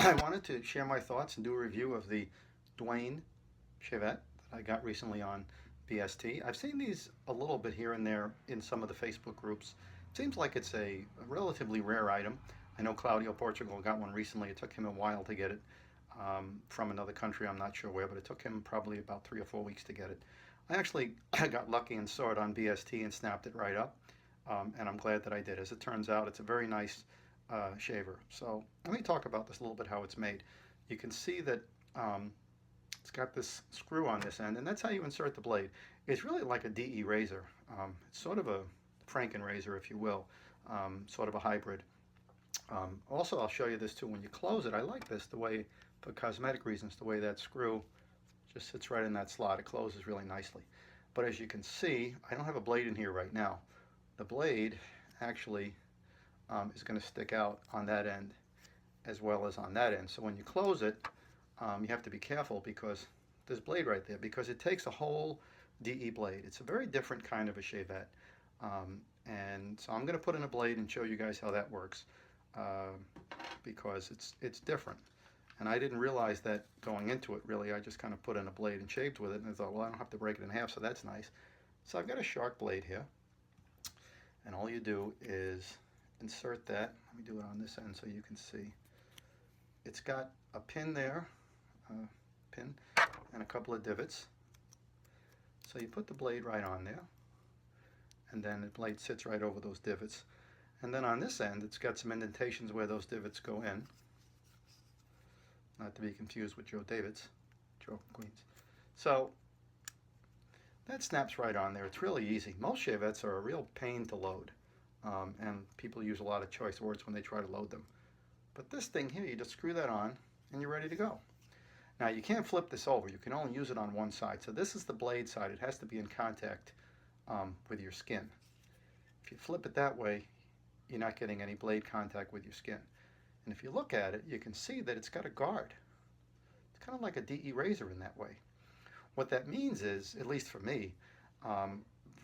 I wanted to share my thoughts and do a review of the Duane Shavette that I got recently on BST. I've seen these a little bit here and there in some of the Facebook groups. Seems like it's a relatively rare item. I know Claudio Portugal got one recently. It took him a while to get it from another country. I'm not sure where, but it took him probably about 3 or 4 weeks to get it. I actually got lucky and saw it on BST and snapped it right up, and I'm glad that I did. As it turns out, it's a very nice shaver. So let me talk about this a little bit, how it's made. You can see that it's got this screw on this end, and that's how you insert the blade. It's really like a DE razor. It's sort of a Franken razor, if you will, sort of a hybrid. Also, I'll show you this too. When you close it, I like this the way, for cosmetic reasons, the way that screw just sits right in that slot. It closes really nicely. But as you can see, I don't have a blade in here right now. The blade actually is going to stick out on that end as well as on that end. So when you close it, you have to be careful because there's blade right there, because it takes a whole DE blade. It's a very different kind of a shavette. And so I'm going to put in a blade and show you guys how that works because it's different. And I didn't realize that going into it, really. I just kind of put in a blade and shaved with it, and I thought, well, I don't have to break it in half, so that's nice. So I've got a shark blade here, and all you do is insert that. Let me do it on this end so you can see. It's got a pin there, and a couple of divots. So you put the blade right on there, and then the blade sits right over those divots. And then on this end, it's got some indentations where those divots go in. Not to be confused with Joe David's, Joe from Queens. So that snaps right on there. It's really easy. Most shavettes are a real pain to load, and people use a lot of choice words when they try to load them. But this thing here, you just screw that on, and you're ready to go. Now, you can't flip this over. You can only use it on one side. So this is the blade side. It has to be in contact with your skin. If you flip it that way, you're not getting any blade contact with your skin. And if you look at it, you can see that it's got a guard. It's kind of like a DE razor in that way. What that means is, at least for me,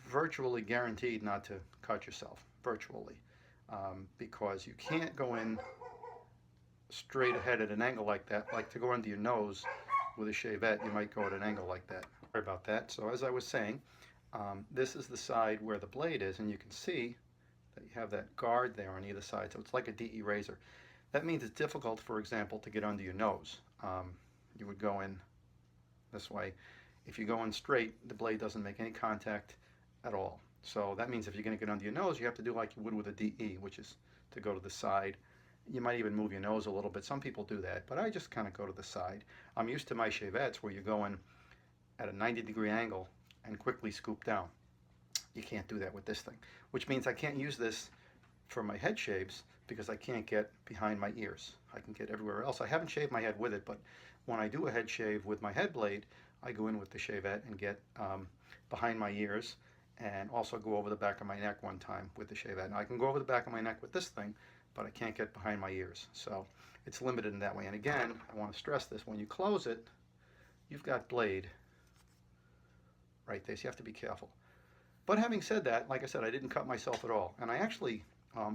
virtually guaranteed not to cut yourself, virtually, because you can't go in straight ahead at an angle like that. Like to go under your nose with a shavette, you might go at an angle like that. Sorry about that. So as I was saying, this is the side where the blade is, and you can see that you have that guard there on either side. So it's like a DE razor. That means it's difficult, for example, to get under your nose. You would go in this way. If you go in straight, the blade doesn't make any contact at all. So that means if you're going to get under your nose, you have to do like you would with a DE, which is to go to the side. You might even move your nose a little bit. Some people do that, but I just kind of go to the side. I'm used to my shavettes where you go in at a 90-degree angle and quickly scoop down. You can't do that with this thing, which means I can't use this for my head shaves because I can't get behind my ears. I can get everywhere else. I haven't shaved my head with it, but when I do a head shave with my head blade, I go in with the shavette and get behind my ears, and also go over the back of my neck one time with the shavette. Now I can go over the back of my neck with this thing, but I can't get behind my ears. So it's limited in that way. And again, I want to stress this, when you close it, you've got blade right there, so you have to be careful. But having said that, like I said, I didn't cut myself at all. And I actually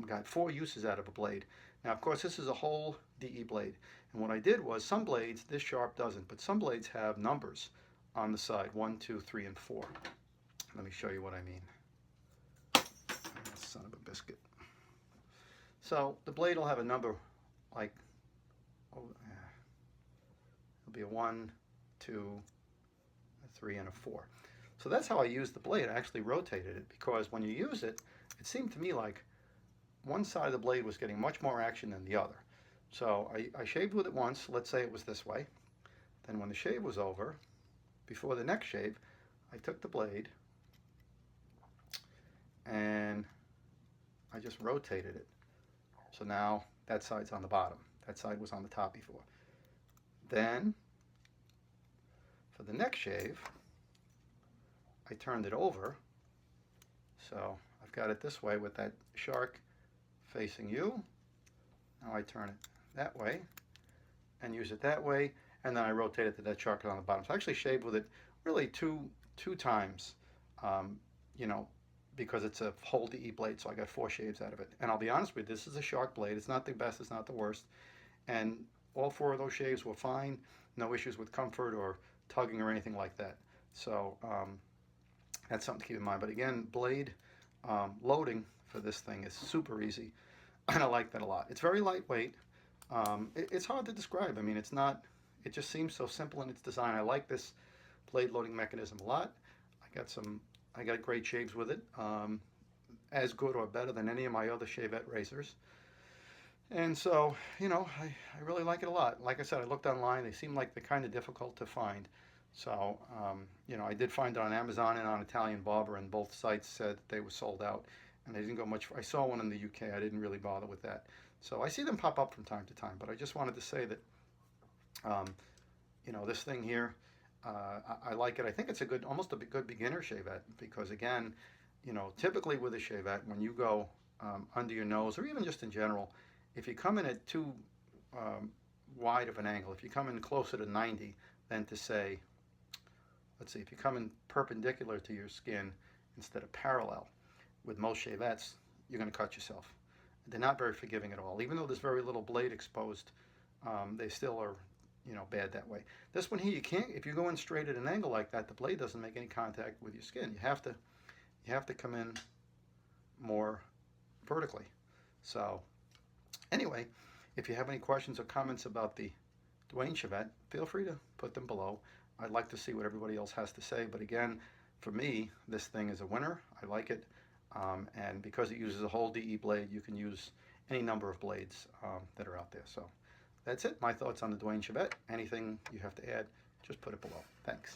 got 4 uses out of a blade. Now, of course, this is a whole DE blade. And what I did was, some blades, this sharp doesn't, but some blades have numbers on the side, 1, 2, 3, and 4. Let me show you what I mean. Son of a biscuit. So the blade will have a number like, it'll be a 1, 2, a 3, and a 4. So that's how I used the blade. I actually rotated it because when you use it, it seemed to me like one side of the blade was getting much more action than the other. So I shaved with it once. Let's say it was this way. Then when the shave was over, before the next shave, I took the blade and I just rotated it. So now that side's on the bottom. That side was on the top before. Then for the next shave, I turned it over. So I've got it this way with that shark facing you. Now I turn it that way and use it that way, and then I rotate it to that shark on the bottom. So I actually shaved with it really two times, you know, because it's a whole DE blade, so I got 4 shaves out of it. And I'll be honest with you, this is a shark blade. It's not the best, it's not the worst. And all four of those shaves were fine. No issues with comfort or tugging or anything like that. So that's something to keep in mind. But again, blade loading for this thing is super easy, and I like that a lot. It's very lightweight. It's hard to describe. I mean, it's not. It just seems so simple in its design. I like this blade loading mechanism a lot. I got great shaves with it, as good or better than any of my other Shavette razors. And so, I really like it a lot. Like I said, I looked online. They seem like they're kind of difficult to find. So, I did find it on Amazon and on Italian Barber, and both sites said that they were sold out. And they didn't go much. I saw one in the UK. I didn't really bother with that. So I see them pop up from time to time. But I just wanted to say that, um, this thing here, I like it. I think it's almost a good beginner Shavette because again, typically with a Shavette, when you go under your nose or even just in general, if you come in at too wide of an angle, if you come in closer to 90 than to say, let's see, if you come in perpendicular to your skin instead of parallel, with most Shavettes, you're going to cut yourself. They're not very forgiving at all. Even though there's very little blade exposed, they still are, bad that way. This one here, you can't. If you go in straight at an angle like that, the blade doesn't make any contact with your skin. You have to come in more vertically. So, anyway, if you have any questions or comments about the Duane Shavette, feel free to put them below. I'd like to see what everybody else has to say. But again, for me, this thing is a winner. I like it. And because it uses a whole DE blade, you can use any number of blades that are out there. So that's it. My thoughts on the Duane Shavette. Anything you have to add, just put it below. Thanks.